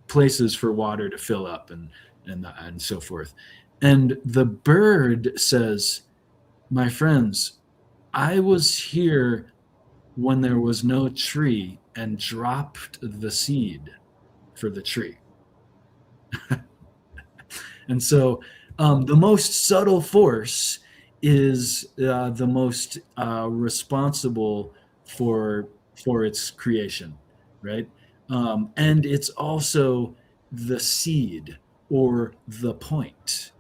places for water to fill up and so forth. And the bird says, my friends, I was here when there was no tree and dropped the seed for the tree. And so the most subtle force is the most responsible for its creation, right? And it's also the seed or the point,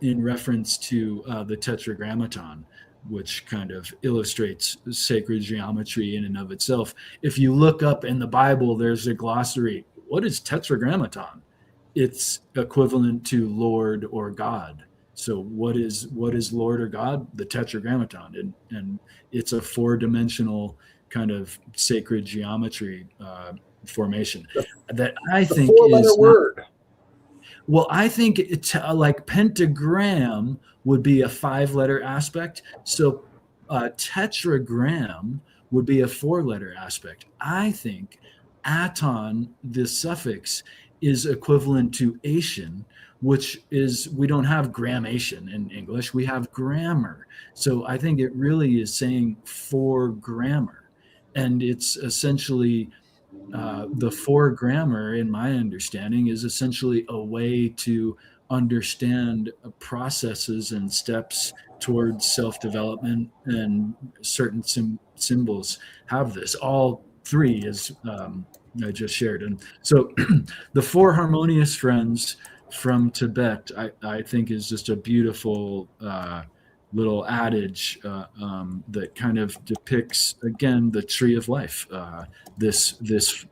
in reference to the Tetragrammaton, which kind of illustrates sacred geometry in and of itself. If you look up in the Bible, there's a glossary. What is Tetragrammaton? It's equivalent to Lord or God. So what is Lord or God? The Tetragrammaton, and it's a four-dimensional kind of sacred geometry formation that I think four-letter is word. Well, I think like pentagram would be a 5-letter aspect. So tetragram would be a 4-letter aspect. I think aton, the suffix, is equivalent to ation, which is, we don't have grammation in English, we have grammar. So I think it really is saying for grammar. And it's essentially the for grammar, in my understanding, is essentially a way to understand processes and steps towards self-development, and certain symbols have this. All three, as I just shared. And so the four harmonious friends from Tibet, I think, is just a beautiful little adage that kind of depicts, again, the tree of life, this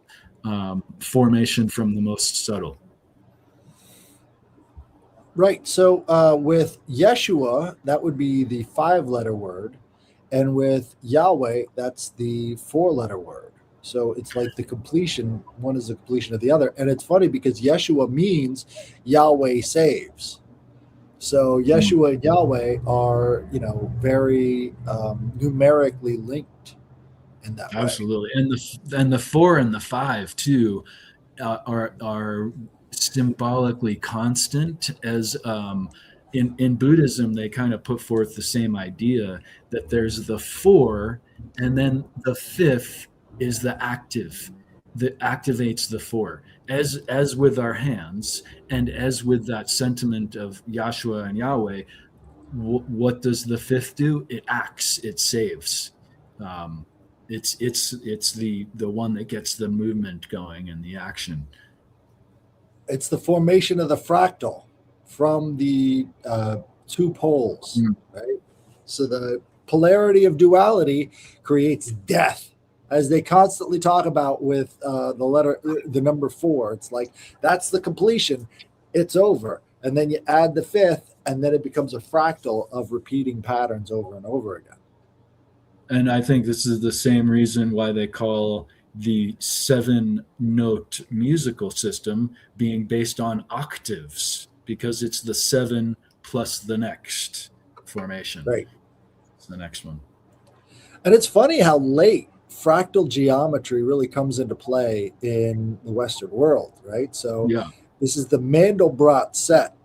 formation from the most subtle. Right. So with Yeshua, that would be the 5-letter word. And with Yahweh, that's the 4-letter word. So it's like the completion. One is the completion of the other. And it's funny because Yeshua means Yahweh saves. So Yeshua and Yahweh are, very numerically linked in that way. Absolutely. And the 4 and the 5 too are symbolically constant, as in Buddhism they kind of put forth the same idea, that there's the 4 and then the 5th is the active that activates the 4, as with our hands, and as with that sentiment of Yahshua and Yahweh. What does the 5th do? It acts, it saves. It's the one that gets the movement going and the action. It's the formation of the fractal from the 2 poles, right? So the polarity of duality creates death, as they constantly talk about with the number 4. It's like, that's the completion. It's over. And then you add the 5th, and then it becomes a fractal of repeating patterns over and over again. And I think this is the same reason why they call the 7-note musical system being based on octaves, because it's the 7 plus the next formation. Right. It's the next one. And it's funny how late fractal geometry really comes into play in the Western world, right? So This is the Mandelbrot set,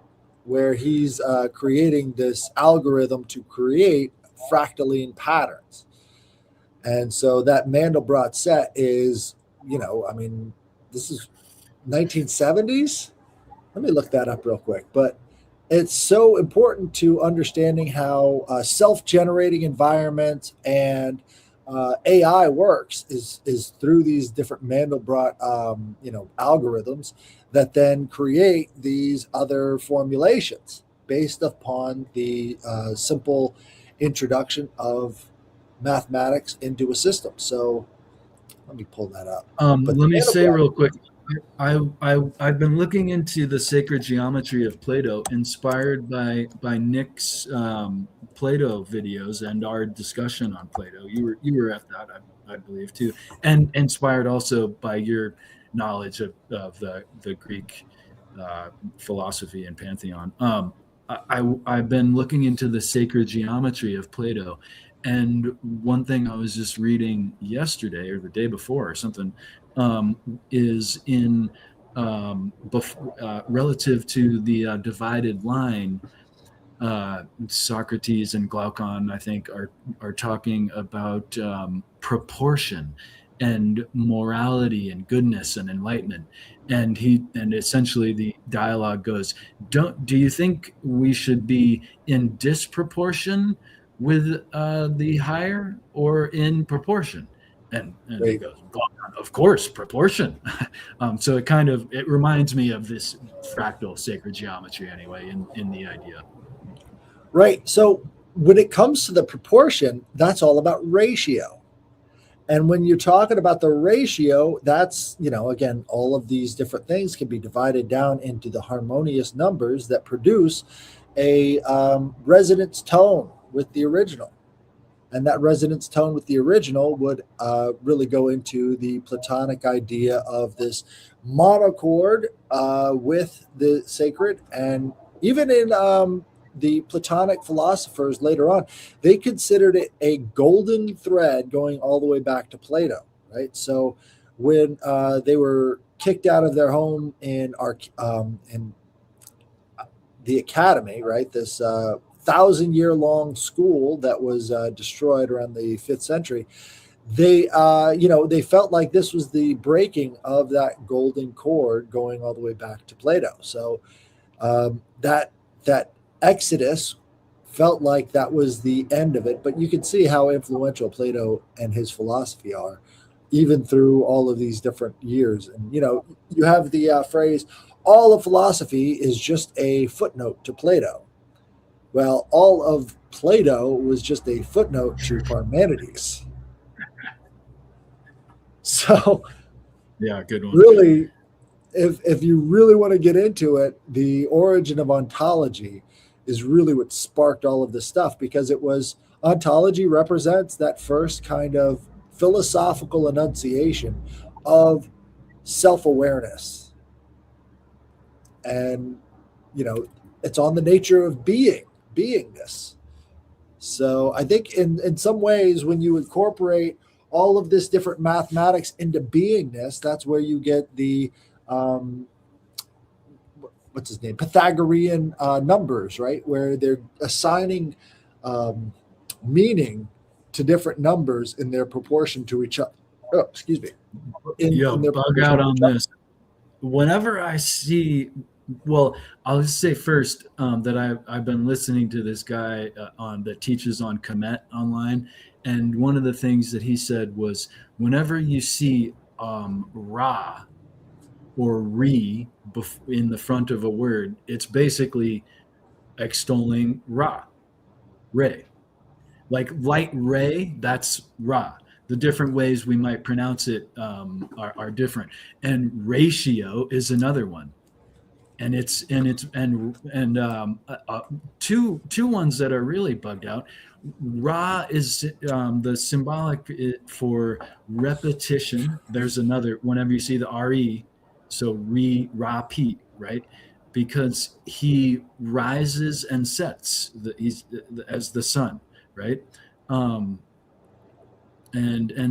where he's creating this algorithm to create fractaline patterns. And so that Mandelbrot set is, this is 1970s. Let me look that up real quick. But it's so important to understanding how self-generating environments and AI works is through these different Mandelbrot algorithms that then create these other formulations based upon the simple introduction of mathematics into a system. So let me pull that up. But the Let me say Mandelbrot, real quick, I've been looking into the sacred geometry of Plato, inspired by Nick's Plato videos and our discussion on Plato. You were at that, I believe, too, and inspired also by your knowledge of the Greek philosophy and pantheon. I've been looking into the sacred geometry of Plato, and one thing I was just reading yesterday or the day before or something is in relative to the divided line. Socrates and Glaucon, I think, are talking about proportion and morality and goodness and enlightenment. And essentially the dialogue goes, do you think we should be in disproportion with the higher or in proportion? And he goes, Glaucon, of course, proportion. So it reminds me of this fractal sacred geometry anyway, in the idea. right. So when it comes to the proportion, that's all about ratio. And when you're talking about the ratio, that's, again, all of these different things can be divided down into the harmonious numbers that produce a resonance tone with the original. And that resonance tone with the original would really go into the Platonic idea of this monochord with the sacred. And even in the Platonic philosophers later on, they considered it a golden thread going all the way back to Plato, right? So when they were kicked out of their home in the academy, right? This 1,000-year-long school that was destroyed around the 5th century. They felt like this was the breaking of that golden cord going all the way back to Plato. So that exodus felt like that was the end of it. But you can see how influential Plato and his philosophy are, even through all of these different years. And you have the phrase, "All of philosophy is just a footnote to Plato." Well, all of Plato was just a footnote to Parmenides. So, yeah, good one. Really, if you really want to get into it, the origin of ontology is really what sparked all of this stuff, because ontology represents that first kind of philosophical enunciation of self-awareness. And, it's on the nature of beingness. So I think in some ways, when you incorporate all of this different mathematics into beingness, that's where you get the what's his name, Pythagorean numbers, right? Where they're assigning meaning to different numbers in their proportion to each other. Oh, excuse me. In their bug out on this. Whenever I see, well, I'll just say first that I've been listening to this guy that teaches on Comet online, and one of the things that he said was, whenever you see Ra or Re in the front of a word, it's basically extolling Ra, Ray. Like light ray, that's Ra. The different ways we might pronounce it are different. And ratio is another one. And two ones that are really bugged out. Ra is the symbolic for repetition. There's another, whenever you see the re, so repeat, right? Because he rises and sets. He's as the sun, right? And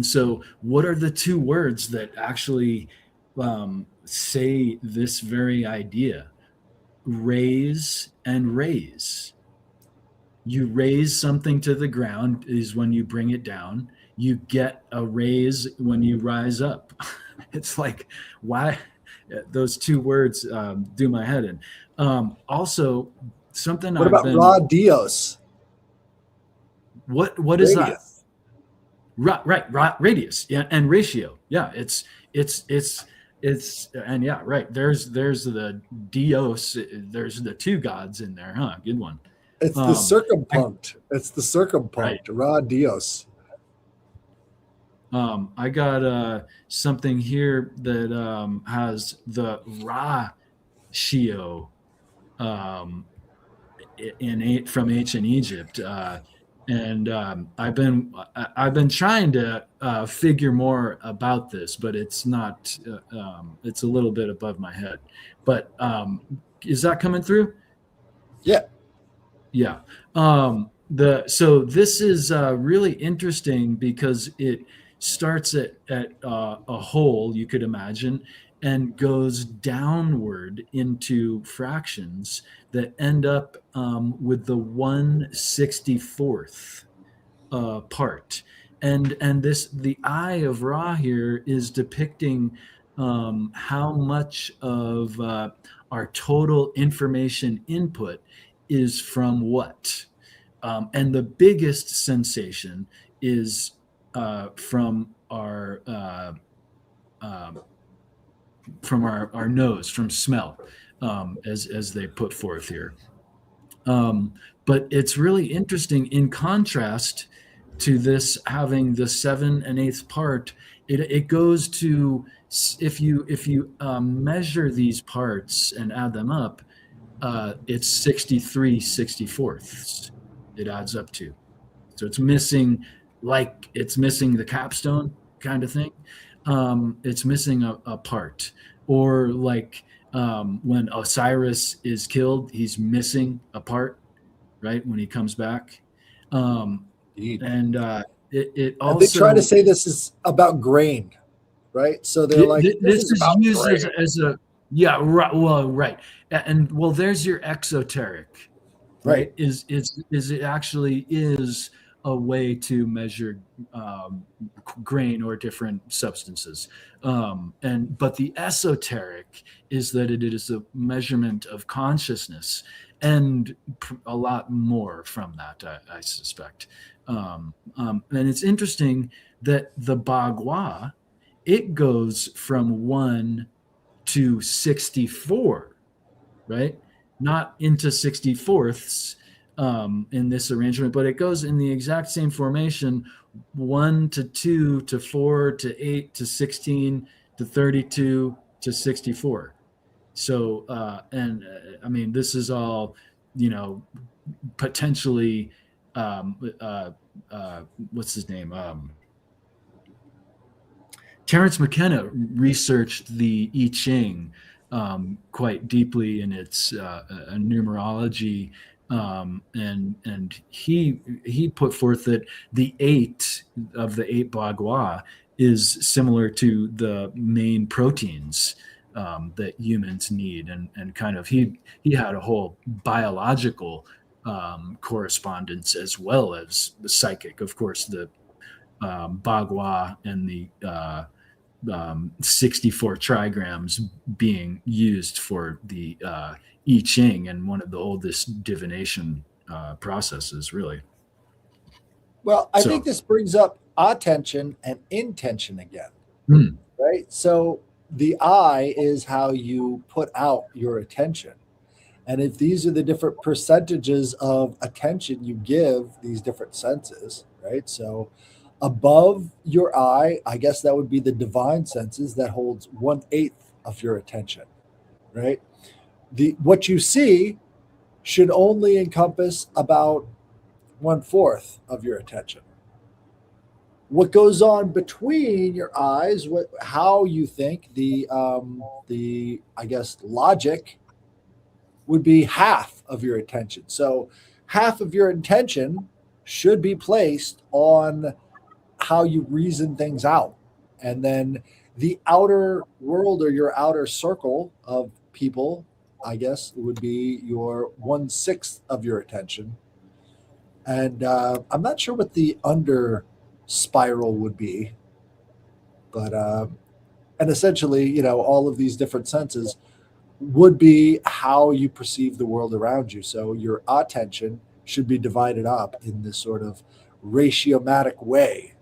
so, what are the two words that actually say this very idea? Raise and raise. You raise something to the ground is when you bring it down. You get a raise when you rise up. It's like, why those two words do my head in. Also, something. What about Ra Dios? What is that? radius, yeah, and ratio. Yeah, it's and yeah, right. There's the Dios. There's the two gods in there, huh? Good one. It's the Um, I, circumpunct. It's the right. circumpunct. Ra Dios. I got something here that has the ratio um, from ancient Egypt, and I've been trying to figure more about this, but it's not. It's a little bit above my head. But is that coming through? Yeah. Yeah. So this is really interesting because it starts at a hole, you could imagine, and goes downward into fractions that end up with the 1/64th part. And this the eye of Ra here is depicting how much of our total information input is from what. And the biggest sensation is from our nose, from smell, as they put forth here. But it's really interesting in contrast to this having the 7/8 part. It goes to, if you measure these parts and add them up, it's 63/64ths. It adds up to. So it's missing, it's missing the capstone kind of thing. It's missing a part, or when Osiris is killed, he's missing a part, right, when he comes back. Indeed. And it And they try to also, say this is about grain, right? So they're like, this is is about used grain. as a, yeah, right, well, right. And well, there's your exoteric, right? Is it actually is a way to measure grain or different substances. But the esoteric is that it is a measurement of consciousness, and a lot more from that, I suspect. And it's interesting that the Bagua, it goes from 1 to 64, right? Not into 64ths in this arrangement, but it goes in the exact same formation: 1 to 2 to 4 to 8 to 16 to 32 to 64. So, I mean, this is all, potentially, what's his name? Terence McKenna researched the I Ching quite deeply in its numerology, and he put forth that the 8 of the 8 Bagua is similar to the main proteins that humans need, and kind of he had a whole biological correspondence as well as the psychic. Of course, the Bagua and the 64 trigrams being used for the I Ching, and one of the oldest divination processes, really. Well, I think this brings up attention and intention again, right? So the eye is how you put out your attention. And if these are the different percentages of attention you give these different senses, right? So above your eye, I guess that would be the divine senses that holds 1/8 of your attention, right? What you see should only encompass about 1/4 of your attention. What goes on between your eyes, how you think, the I guess logic would be half of your attention. So half of your attention should be placed on how you reason things out. And then the outer world, or your outer circle of people, I guess, would be your 1/6 of your attention. And I'm not sure what the under spiral would be, but and essentially, all of these different senses would be how you perceive the world around you. So your attention should be divided up in this sort of ratiomatic way.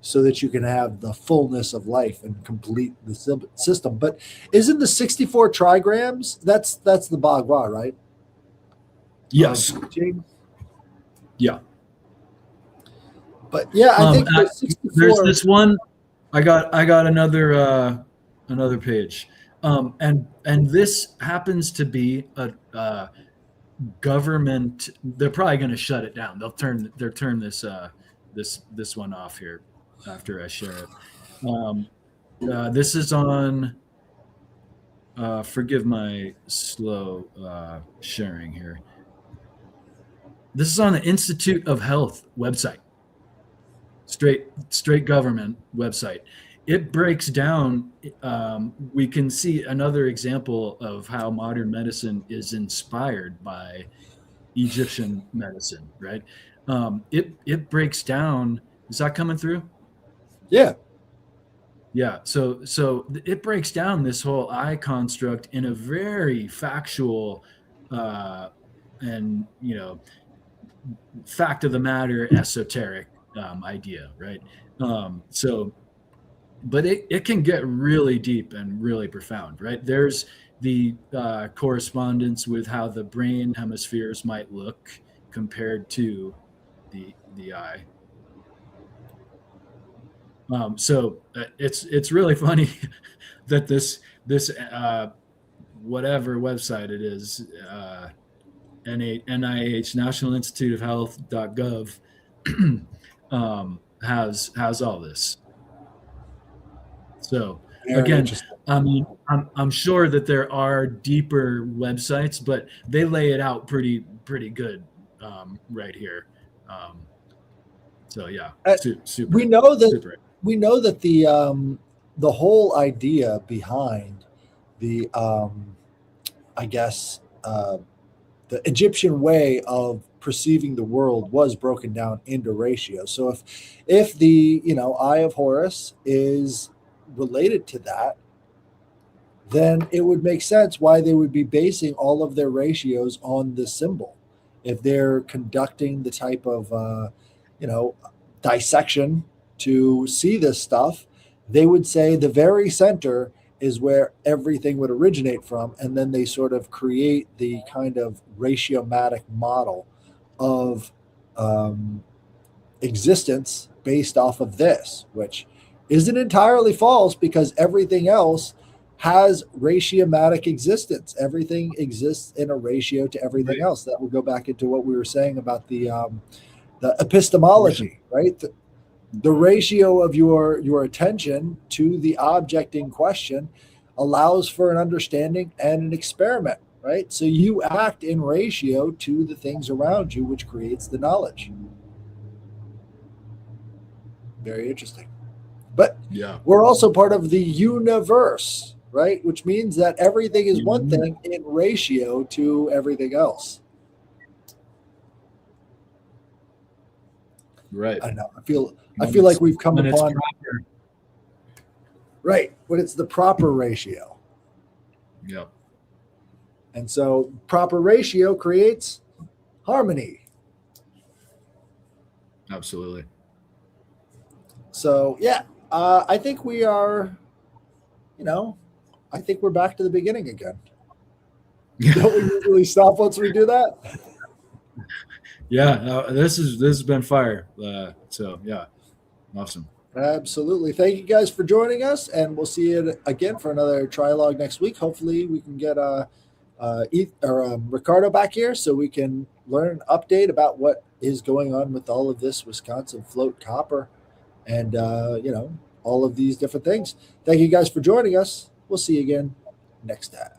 so that you can have the fullness of life and complete the system. But isn't the 64 trigrams, that's the Bagua, right? Yes. Yeah. But yeah, I think the 64, there's this one. I got another page, and this happens to be a government. They're probably going to shut it down. They'll turn this this one off here after I share it. This is on. Forgive my slow sharing here. This is on the Institute of Health website. Straight government website. It breaks down. We can see another example of how modern medicine is inspired by Egyptian medicine, right? It breaks down. Is that coming through? Yeah. Yeah. So it breaks down this whole eye construct in a very factual and fact of the matter esoteric idea, right? But it can get really deep and really profound, right? There's the correspondence with how the brain hemispheres might look compared to the eye. It's really funny that this whatever website it is, NIH National Institute of Health.gov has all this. So again, I mean, I'm sure that there are deeper websites, but they lay it out pretty good right here. So yeah, super. We know that the whole idea behind the I guess the Egyptian way of perceiving the world was broken down into ratios. So if the Eye of Horus is related to that, then it would make sense why they would be basing all of their ratios on the symbol. If they're conducting the type of dissection to see this stuff, they would say the very center is where everything would originate from, and then they sort of create the kind of ratiomatic model of existence based off of this, which isn't entirely false because everything else has ratiomatic existence. Everything exists in a ratio to everything else. That will go back into what we were saying about the epistemology, right? The ratio of your attention to the object in question allows for an understanding and an experiment, right? So you act in ratio to the things around you, which creates the knowledge. Very interesting. But yeah, we're also part of the universe, right? Which means that everything is one thing in ratio to everything else. Right. I know. I feel like we've come upon right when it's the proper ratio. Yeah. And so proper ratio creates harmony. Absolutely. So yeah, I think we are, I think we're back to the beginning again. Don't we usually stop once we do that? Yeah, this has been fire. So yeah, awesome. Absolutely. Thank you guys for joining us, and we'll see you again for another Trialoge next week. Hopefully we can get Ricardo back here so we can learn an update about what is going on with all of this Wisconsin float copper and all of these different things. Thank you guys for joining us. We'll see you again next time.